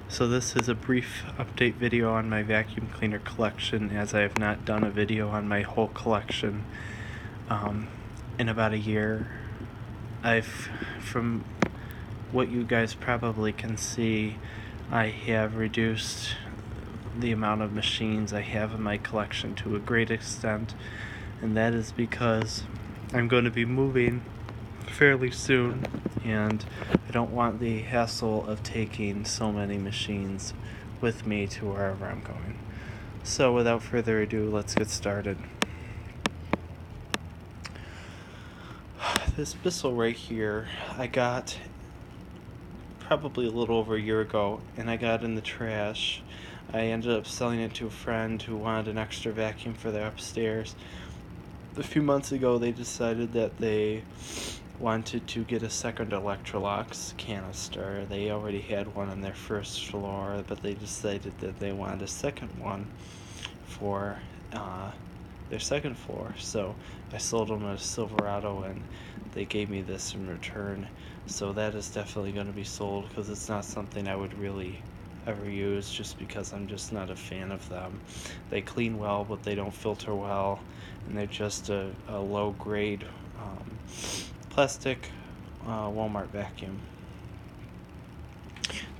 So this is a brief update video on my vacuum cleaner collection, as I have not done a video on my whole collection in about a year. From what you guys probably can see, I have reduced the amount of machines I have in my collection to a great extent, and that is because I'm going to be moving fairly soon, and I don't want the hassle of taking so many machines with me to wherever I'm going. So without further ado, let's get started. This Bissell right here, I got probably a little over a year ago, and I got in the trash. I ended up selling it to a friend who wanted an extra vacuum for their upstairs. A few months ago, they decided that they wanted to get a second Electrolux canister. They already had one on their first floor, but they decided that they wanted a second one for their second floor. So I sold them a Silverado, and they gave me this in return. So that is definitely going to be sold, because it's not something I would really ever use, just because I'm just not a fan of them. They clean well, but they don't filter well, and they're just a low grade plastic Walmart vacuum.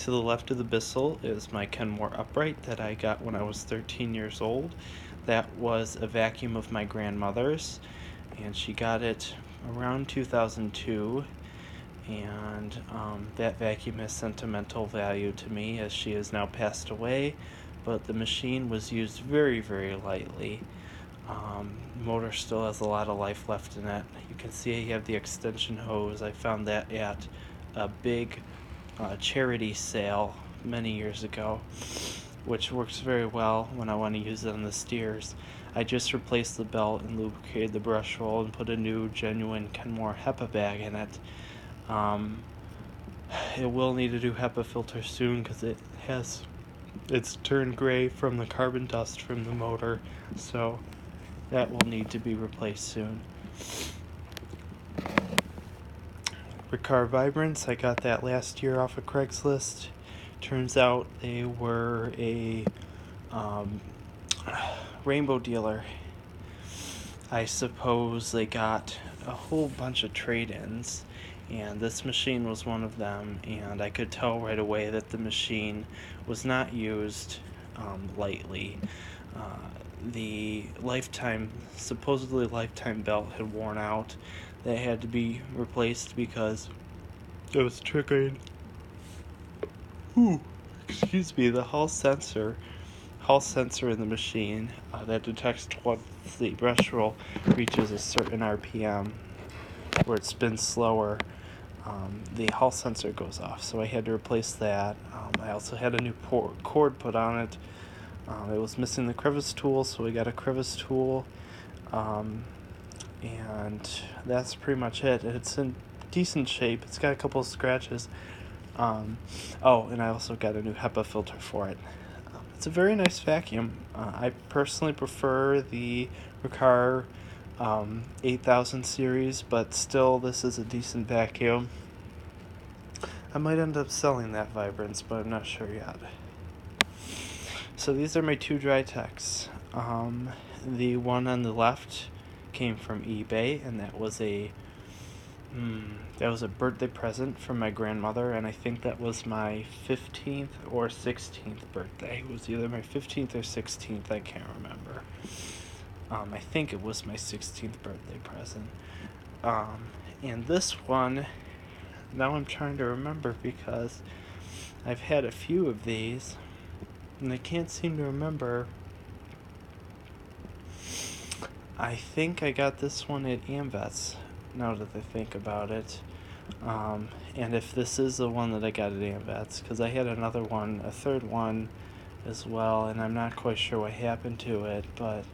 To the left of the Bissell is my Kenmore upright that I got when I was 13 years old. That was a vacuum of my grandmother's, and she got it around 2002, and that vacuum has sentimental value to me, as she has now passed away, but the machine was used very, very lightly. Motor still has a lot of life left in it. You can see you have the extension hose. I found that at a big charity sale many years ago, which works very well when I want to use it on the steers. I just replaced the belt and lubricated the brush roll and put a new genuine Kenmore HEPA bag in it. It will need a new HEPA filter soon, because it's turned gray from the carbon dust from the motor, so that will need to be replaced soon. Riccar Vibrance, I got that last year off of Craigslist. Turns out they were a rainbow dealer. I suppose they got a whole bunch of trade-ins, and this machine was one of them, and I could tell right away that the machine was not used lightly. The supposedly lifetime belt had worn out. That had to be replaced because it was triggering the Hall sensor in the machine that detects once the brush roll reaches a certain RPM, where it spins slower. The Hall sensor goes off, so I had to replace that. I also had a new cord put on it. It was missing the crevice tool, so we got a crevice tool, and that's pretty much it. It's in decent shape. It's got a couple of scratches. And I also got a new HEPA filter for it. It's a very nice vacuum. I personally prefer the Riccar 8000 series, but still, this is a decent vacuum. I might end up selling that Vibrance, but I'm not sure yet. So these are my two Drytechs. The one on the left came from eBay, and that was a birthday present from my grandmother, and I think that was my 15th or 16th birthday. It was either my 15th or 16th, I can't remember. I think it was my 16th birthday present. And this one, now I'm trying to remember, because I've had a few of these, and I can't seem to remember. I think I got this one at AmVets, now that I think about it. And if this is the one that I got at AmVets, because I had another one, a third one as well, and I'm not quite sure what happened to it, but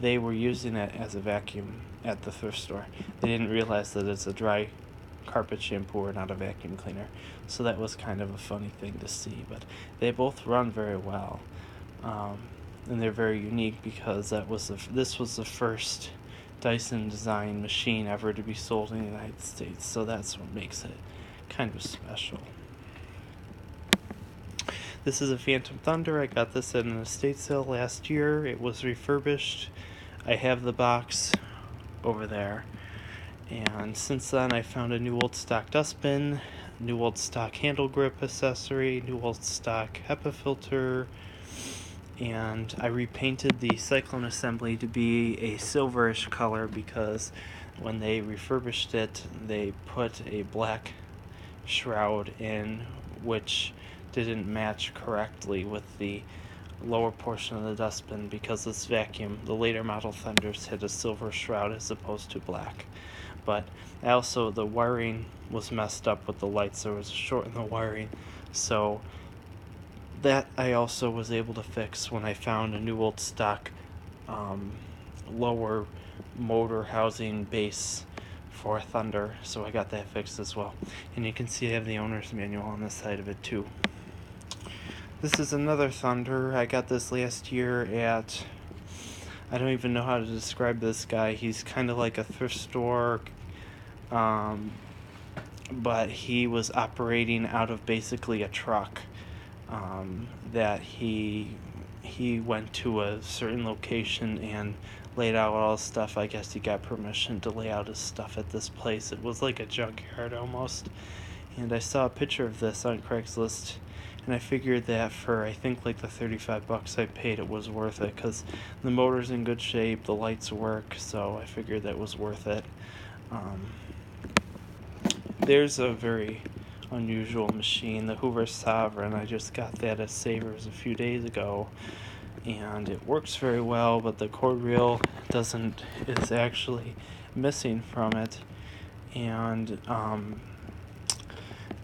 they were using it as a vacuum at the thrift store. They didn't realize that it's a dry carpet shampooer, not a vacuum cleaner. So that was kind of a funny thing to see, but they both run very well. And they're very unique, because this was the first Dyson design machine ever to be sold in the United States, so that's what makes it kind of special. This is a Phantom Thunder. I got this at an estate sale last year. It was refurbished. I have the box over there. And since then, I found a new old stock dustbin, new old stock handle grip accessory, new old stock HEPA filter, and I repainted the Cyclone assembly to be a silverish color because when they refurbished it, they put a black shroud in, which didn't match correctly with the lower portion of the dustbin because this vacuum, the later model Thunders, had a silver shroud as opposed to black. But also the wiring was messed up with the lights. There was a short in the wiring, so that I also was able to fix when I found a new old stock lower motor housing base for Thunder, so I got that fixed as well. And you can see I have the owner's manual on the side of it too. This is another Thunder. I got this last year at, I don't even know how to describe this guy. He's kind of like a thrift store, but he was operating out of basically a truck that he went to a certain location and laid out all his stuff. I guess he got permission to lay out his stuff at this place. It was like a junkyard almost. And I saw a picture of this on Craigslist, and I figured that for, I think, like the $35 I paid, it was worth it because the motor's in good shape, the lights work, so I figured that was worth it. There's a very unusual machine, the Hoover Sovereign. I just got that at Savers a few days ago, and it works very well, but the cord reel is actually missing from it, and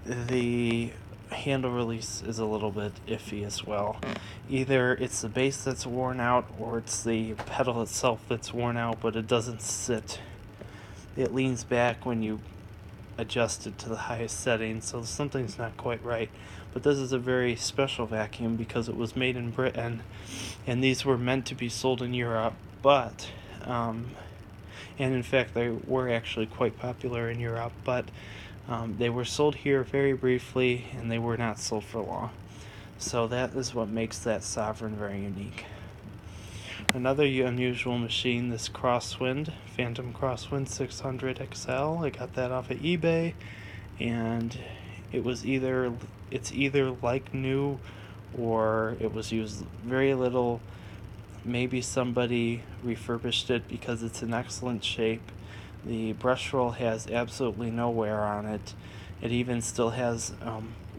the handle release is a little bit iffy as well. Either it's the base that's worn out or it's the pedal itself that's worn out, but it doesn't sit. It leans back when you adjust it to the highest setting, so something's not quite right. But this is a very special vacuum because it was made in Britain, and these were meant to be sold in Europe, but and in fact they were actually quite popular in Europe, but they were sold here very briefly and they were not sold for long. So that is what makes that Sovereign very unique. Another unusual machine, this Crosswind, Phantom Crosswind 600 XL. I got that off of eBay, and it's either like new or it was used very little. Maybe somebody refurbished it because it's in excellent shape. The brush roll has absolutely no wear on it. It even still has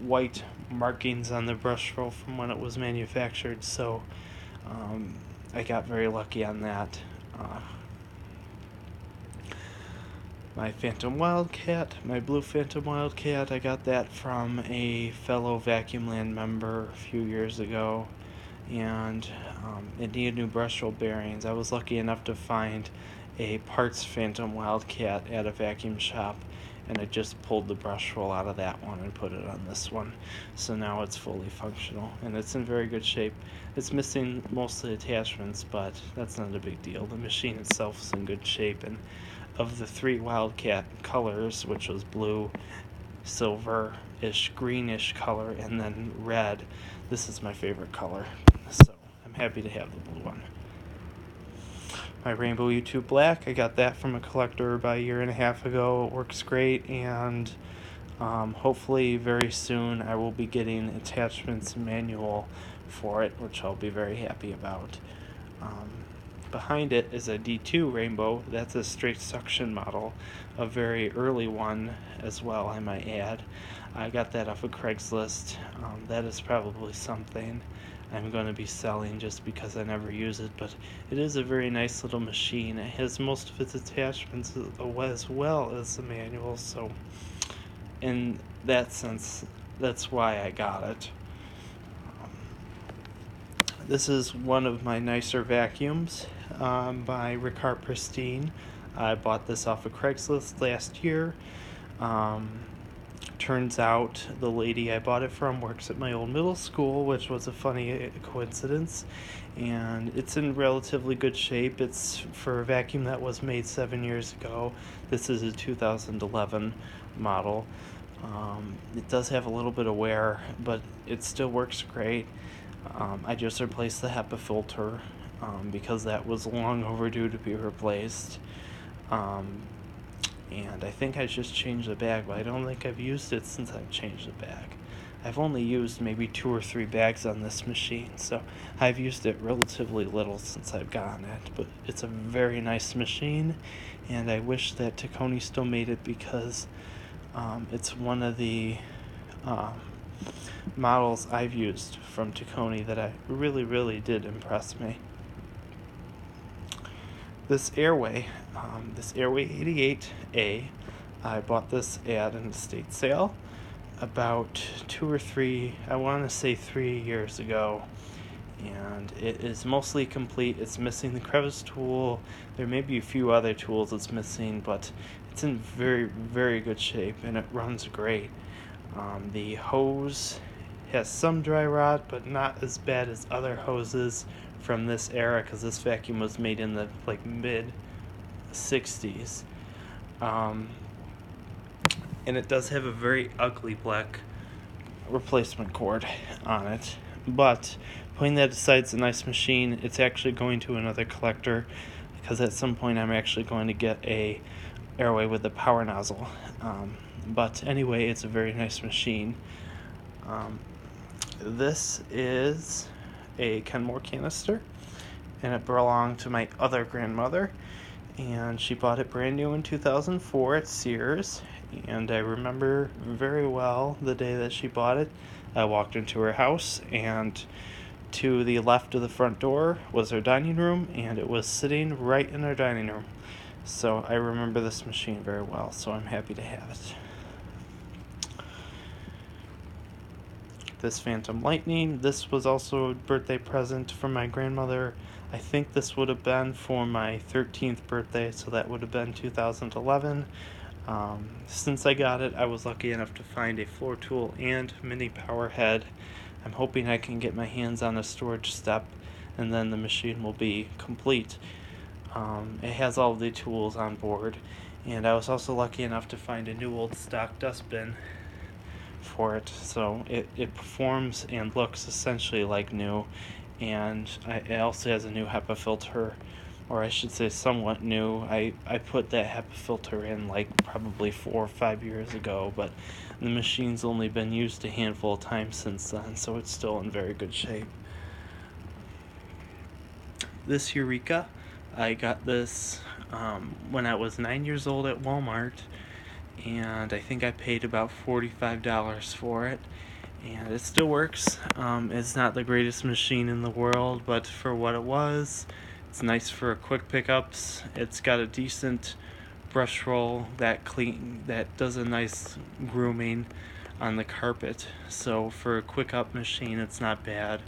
white markings on the brush roll from when it was manufactured, so I got very lucky on that. My Phantom Wildcat, my blue Phantom Wildcat, I got that from a fellow Vacuum Land member a few years ago, and it needed new brush roll bearings. I was lucky enough to find a parts Phantom Wildcat at a vacuum shop, and I just pulled the brush roll out of that one and put it on this one. So now it's fully functional, and it's in very good shape. It's missing most of the attachments, but that's not a big deal. The machine itself is in good shape, and of the three Wildcat colors, which was blue, silver-ish, greenish color, and then red, this is my favorite color. So I'm happy to have the blue one. My Rainbow U2 Black, I got that from a collector about a year and a half ago. It works great, and hopefully very soon I will be getting attachments manual for it, which I'll be very happy about. Behind it is a D2 Rainbow. That's a straight suction model, a very early one as well, I might add. I got that off of Craigslist. That is probably something I'm going to be selling just because I never use it, but it is a very nice little machine. It has most of its attachments as well as the manual, so in that sense, that's why I got it. This is one of my nicer vacuums by Ricard Pristine. I bought this off of Craigslist last year. turns out the lady I bought it from works at my old middle school, which was a funny coincidence, and it's in relatively good shape. It's for a vacuum that was made 7 years ago. This is a 2011 model. It does have a little bit of wear, but it still works great. I just replaced the HEPA filter because that was long overdue to be replaced. And I think I just changed the bag, but I don't think I've used it since I've changed the bag. I've only used maybe 2 or 3 bags on this machine, so I've used it relatively little since I've gotten it, but it's a very nice machine, and I wish that Tacony still made it because it's one of the models I've used from Tacony that I really did impress me. This Airway 88A, I bought this at an estate sale about 2 or 3, I want to say 3 years ago, and it is mostly complete. It's missing the crevice tool. There may be a few other tools it's missing, but it's in very good shape, and it runs great. The hose has some dry rot, but not as bad as other hoses from this era, because this vacuum was made in the mid 60s. And it does have a very ugly black replacement cord on it, but putting that aside, it's a nice machine. It's actually going to another collector because at some point I'm actually going to get a Airway with a power nozzle. But anyway, it's a very nice machine. This is a Kenmore canister, and it belonged to my other grandmother, and she bought it brand new in 2004 at Sears, and I remember very well the day that she bought it. I walked into her house, and to the left of the front door was her dining room, and it was sitting right in her dining room. So I remember this machine very well, so I'm happy to have it. This Phantom Lightning, this was also a birthday present from my grandmother. I think this would have been for my 13th birthday, so that would have been 2011. Since I got it, I was lucky enough to find a floor tool and mini power head. I'm hoping I can get my hands on a storage step, and then the machine will be complete. It has all of the tools on board, and I was also lucky enough to find a new old stock dustbin for it, so it performs and looks essentially like new, and it also has a new HEPA filter, or I should say somewhat new. I put that HEPA filter in probably 4 or 5 years ago, but the machine's only been used a handful of times since then, so it's still in very good shape. This Eureka, I got this when I was 9 years old at Walmart, and I think I paid about $45 for it, and it still works. It's not the greatest machine in the world, but for what it was, it's nice for quick pickups. It's got a decent brush roll that does a nice grooming on the carpet, so for a quick up machine it's not bad.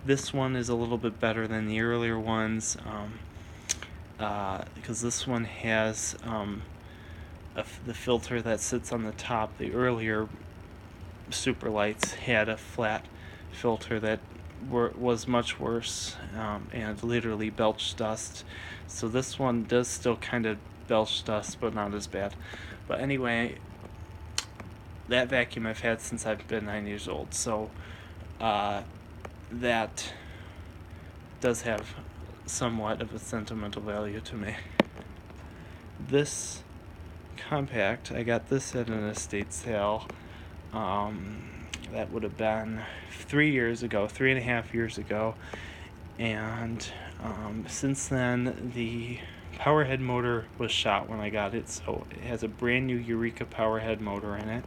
This one is a little bit better than the earlier ones, because this one has the filter that sits on the top. The earlier super lights had a flat filter that was much worse, and literally belched dust. So this one does still kind of belch dust, but not as bad. But anyway, that vacuum I've had since I've been 9 years old, so that does have somewhat of a sentimental value to me. This compact, I got this at an estate sale. That would have been 3.5 years ago, and since then the power head motor was shot when I got it, so it has a brand new Eureka power head motor in it.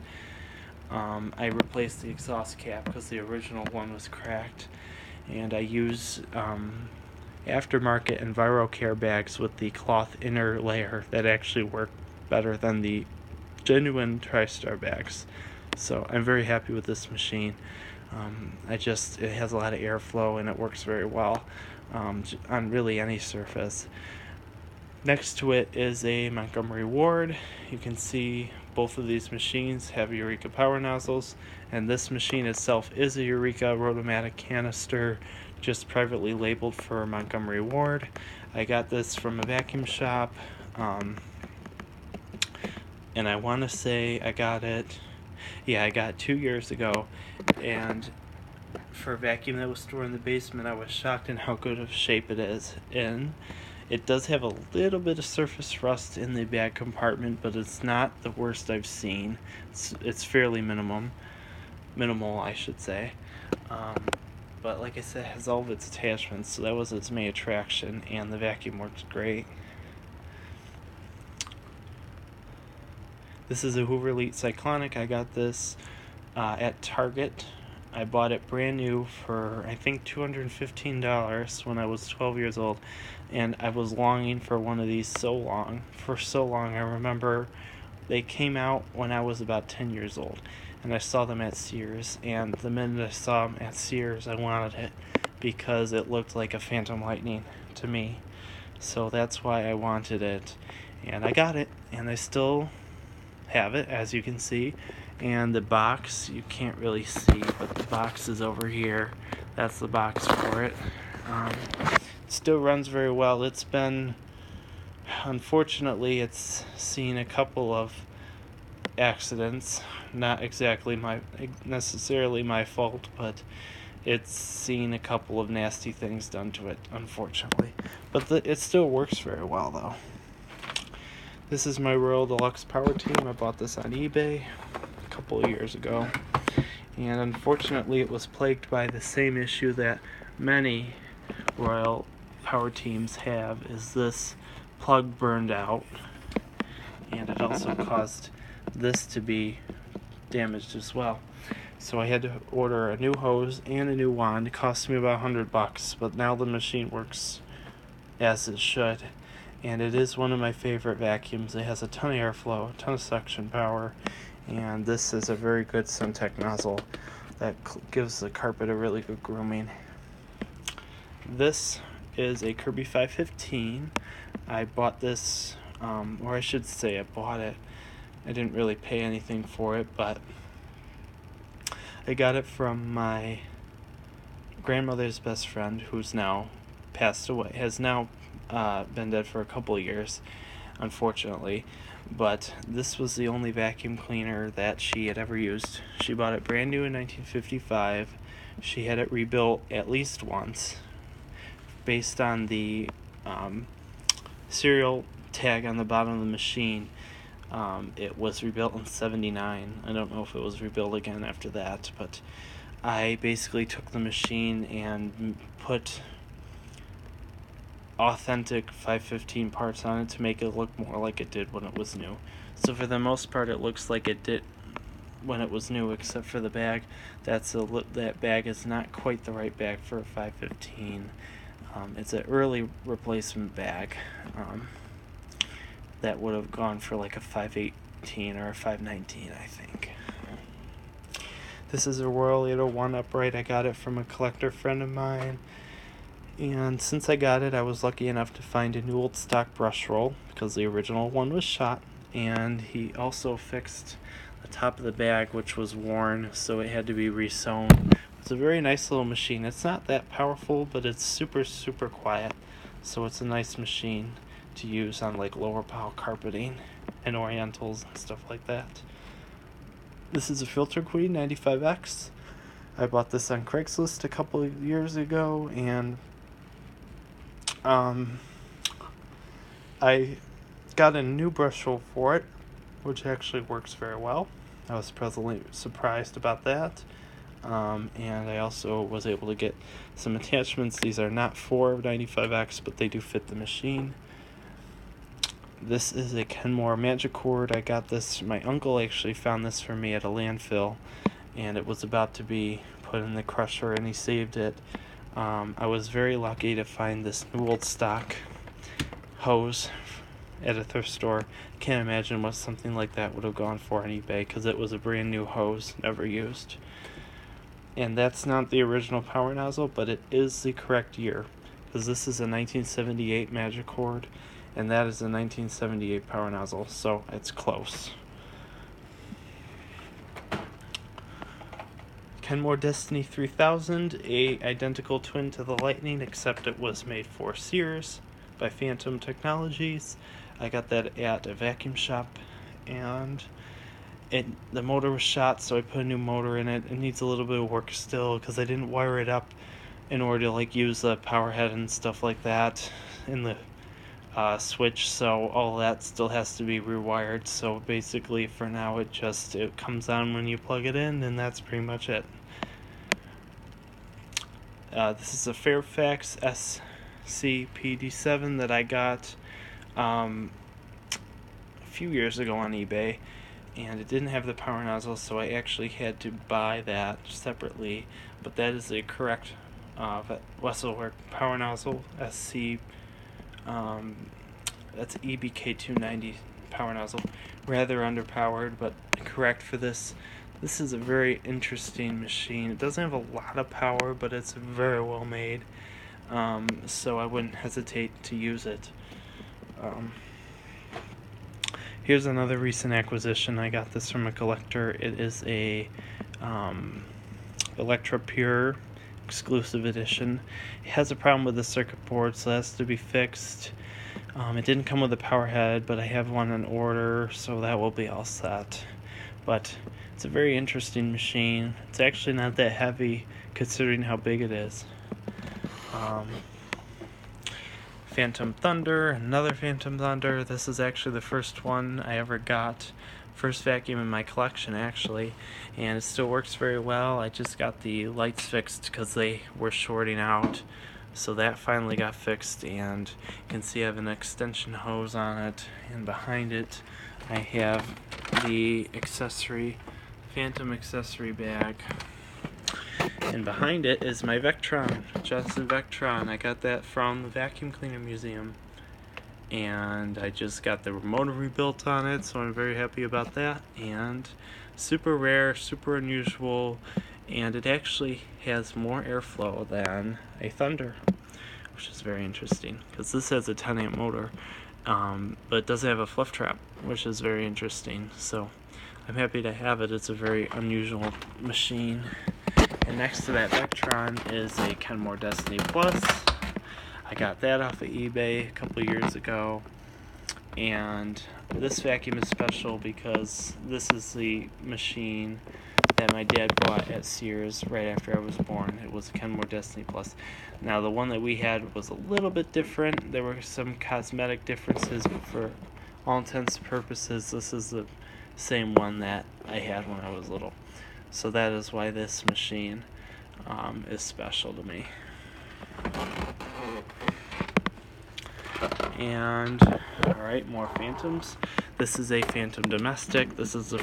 I replaced the exhaust cap because the original one was cracked, and I use aftermarket EnviroCare bags with the cloth inner layer that actually work better than the genuine TriStar bags. So I'm very happy with this machine. It has a lot of airflow and it works very well on really any surface. Next to it is a Montgomery Ward. You can see both of these machines have Eureka power nozzles, and this machine itself is a Eureka Rotomatic canister, just privately labeled for Montgomery Ward. I got this from a vacuum shop, and I want to say I got it 2 years ago, and for a vacuum that was stored in the basement, I was shocked in how good of shape it is in. It does have a little bit of surface rust in the bag compartment, but it's not the worst I've seen. It's fairly minimal, I should say. But like I said, it has all of its attachments, so that was its main attraction, and the vacuum works great. This is a Hoover Elite Cyclonic. I got this at Target. I bought it brand new for, I think, $215 when I was 12 years old, and I was longing for one of these for so long. I remember they came out when I was about 10 years old, and I saw them at Sears, and the minute I saw them at Sears, I wanted it because it looked like a Phantom Lightning to me. So that's why I wanted it, and I got it, and I still have it, as you can see. And the box, you can't really see, but the box is over here. That's the box for it. It still runs very well. Unfortunately, it's seen a couple of accidents. Not exactly necessarily my fault, but it's seen a couple of nasty things done to it, unfortunately. But it still works very well, though. This is my Royal Deluxe Power Team. I bought this on eBay a couple of years ago, and unfortunately it was plagued by the same issue that many Royal Power Teams have, is this plug burned out, and it also caused this to be damaged as well. So I had to order a new hose and a new wand. It cost me about $100, but now the machine works as it should. And it is one of my favorite vacuums. It has a ton of airflow, a ton of suction power, and this is a very good Suntech nozzle that gives the carpet a really good grooming. This is a Kirby 515. I bought this, or I should say I bought it. I didn't really pay anything for it, but I got it from my grandmother's best friend, who's now passed away, has now been dead for a couple of years, unfortunately. But this was the only vacuum cleaner that she had ever used. She bought it brand new in 1955. She had it rebuilt at least once based on the serial tag on the bottom of the machine. It was rebuilt in 1979. I don't know if it was rebuilt again after that, but I basically took the machine and put authentic 515 parts on it to make it look more like it did when it was new. So for the most part, it looks like it did when it was new, except for the bag. That bag is not quite the right bag for a 515. It's an early replacement bag that would have gone for like a 518 or a 519, I think. This is a Royal 801 upright. I got it from a collector friend of mine. And since I got it, I was lucky enough to find a new old stock brush roll because the original one was shot. And he also fixed the top of the bag, which was worn, so it had to be resewn. It's a very nice little machine. It's not that powerful, but it's super, super quiet. So it's a nice machine to use on like lower pile carpeting and orientals and stuff like that. This is a Filter Queen 95X. I bought this on Craigslist a couple of years ago, and I got a new brush roll for it, which actually works very well. I was pleasantly surprised about that. And I also was able to get some attachments. These are not for 95X, but they do fit the machine. This is a Kenmore Magic Cord. I got this, my uncle actually found this for me at a landfill, and it was about to be put in the crusher, and he saved it. I was very lucky to find this new old stock hose at a thrift store. Can't imagine what something like that would have gone for on eBay, because it was a brand new hose, never used. And that's not the original power nozzle, but it is the correct year, because this is a 1978 Magic Cord, and that is a 1978 power nozzle, so it's close. Kenmore Destiny 3000, a identical twin to the Lightning, except it was made for Sears by Phantom Technologies. I got that at a vacuum shop, and the motor was shot, so I put a new motor in it. It needs a little bit of work still because I didn't wire it up in order to use the power head and stuff like that in the switch, so all that still has to be rewired. So basically for now it comes on when you plug it in, and that's pretty much it. This is a Fairfax SCPD7 that I got a few years ago on eBay, and it didn't have the power nozzle, so I actually had to buy that separately. But that is a correct Wesselwerk power nozzle, SC. That's EBK 290 power nozzle. Rather underpowered, but correct for this. This is a very interesting machine. It doesn't have a lot of power, but it's very well made. So I wouldn't hesitate to use it. Here's another recent acquisition. I got this from a collector. It is a Electra Pure exclusive edition. It has a problem with the circuit board, so it has to be fixed. It didn't come with a power head, but I have one on order, so that will be all set. But it's a very interesting machine. It's actually not that heavy considering how big it is. Phantom Thunder, another Phantom Thunder. This is actually the first one I ever got. First vacuum in my collection, actually, and it still works very well. I just got the lights fixed because they were shorting out, so that finally got fixed, and you can see I have an extension hose on it, and behind it I have the Phantom accessory bag, and behind it is my Vectron, Jetson Vectron. I got that from the Vacuum Cleaner Museum, and I just got the motor rebuilt on it, so I'm very happy about that. And super rare, super unusual, and it actually has more airflow than a Thunder, which is very interesting because this has a 10 amp motor, but it doesn't have a fluff trap, which is very interesting. So I'm happy to have it. It's a very unusual machine. And next to that Vectron is a Kenmore Destiny Plus. I got that off of eBay a couple years ago, and this vacuum is special because this is the machine that my dad bought at Sears right after I was born. It was a Kenmore Destiny Plus. Now the one that we had was a little bit different. There were some cosmetic differences, but for all intents and purposes this is the same one that I had when I was little. So that is why this machine is special to me. And alright, more Phantoms. This is a Phantom Domestic. This is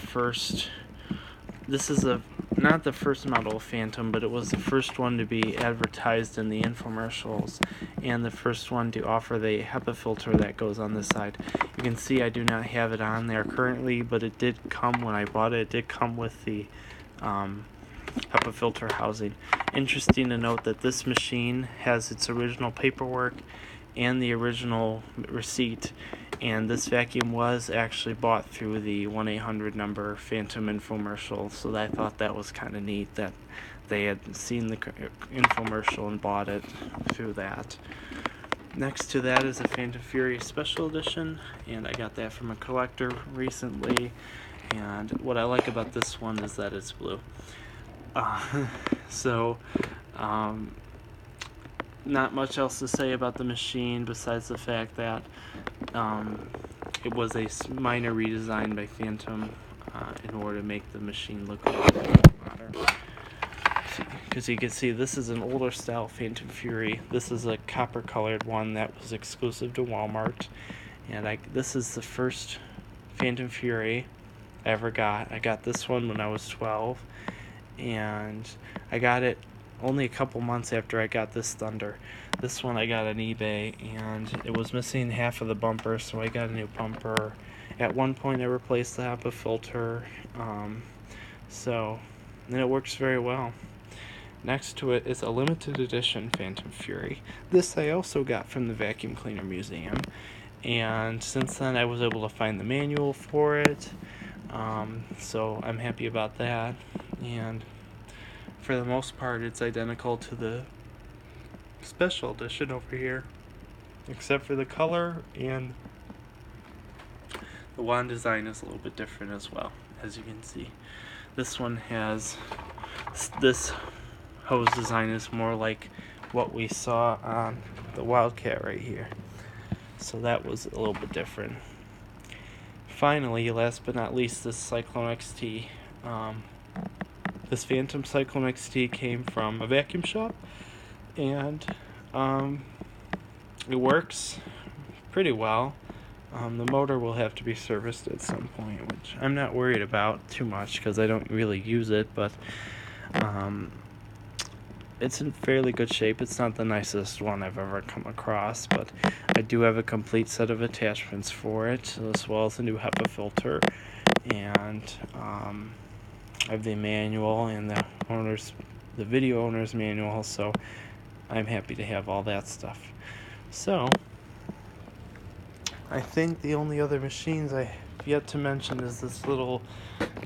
not the first model of Phantom, but it was the first one to be advertised in the infomercials, and the first one to offer the HEPA filter that goes on this side. You can see I do not have it on there currently, but it did come when I bought it. It did come with the HEPA filter housing. Interesting to note that this machine has its original paperwork and the original receipt, and this vacuum was actually bought through the 1-800 number Phantom infomercial, so I thought that was kind of neat that they had seen the infomercial and bought it through that. Next to that is a Phantom Fury Special Edition, and I got that from a collector recently, and what I like about this one is that it's blue. Not much else to say about the machine besides the fact that it was a minor redesign by Phantom in order to make the machine look a little bit modern. Because you can see this is an older style Phantom Fury. This is a copper colored one that was exclusive to Walmart, and this is the first Phantom Fury I ever got. I got this one when I was 12, and I got it only a couple months after I got this Thunder. This one I got on eBay, and it was missing half of the bumper, so I got a new bumper. At one point I replaced the HEPA filter, and it works very well. Next to it is a limited edition Phantom Fury. This I also got from the Vacuum Cleaner Museum, and since then I was able to find the manual for it, so I'm happy about that. And for the most part it's identical to the special edition over here, except for the color, and the wand design is a little bit different as well, as you can see. This one has, this hose design is more like what we saw on the Wildcat right here, so that was a little bit different. Finally, last but not least, this Cyclone XT. This Phantom Cyclone XT came from a vacuum shop, and it works pretty well. The motor will have to be serviced at some point, which I'm not worried about too much because I don't really use it, but it's in fairly good shape. It's not the nicest one I've ever come across, but I do have a complete set of attachments for it, as well as a new HEPA filter, and I have the manual and the video owner's manual, so I'm happy to have all that stuff. So I think the only other machines I have yet to mention is this little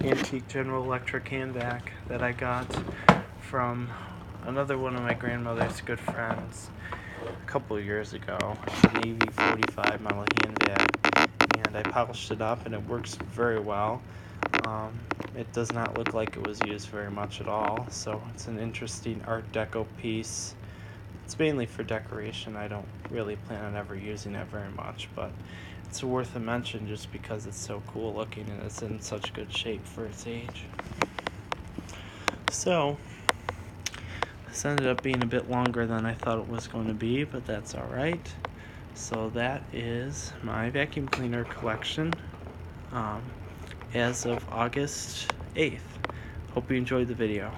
antique General Electric hand vac that I got from another one of my grandmother's good friends a couple of years ago. An AV45 model hand vac, and I polished it up and it works very well. It does not look like it was used very much at all, so it's an interesting Art Deco piece. It's mainly for decoration. I don't really plan on ever using it very much, but it's worth a mention just because it's so cool looking and it's in such good shape for its age. So this ended up being a bit longer than I thought it was going to be, but that's alright. So that is my vacuum cleaner collection as of August 8th. Hope you enjoyed the video.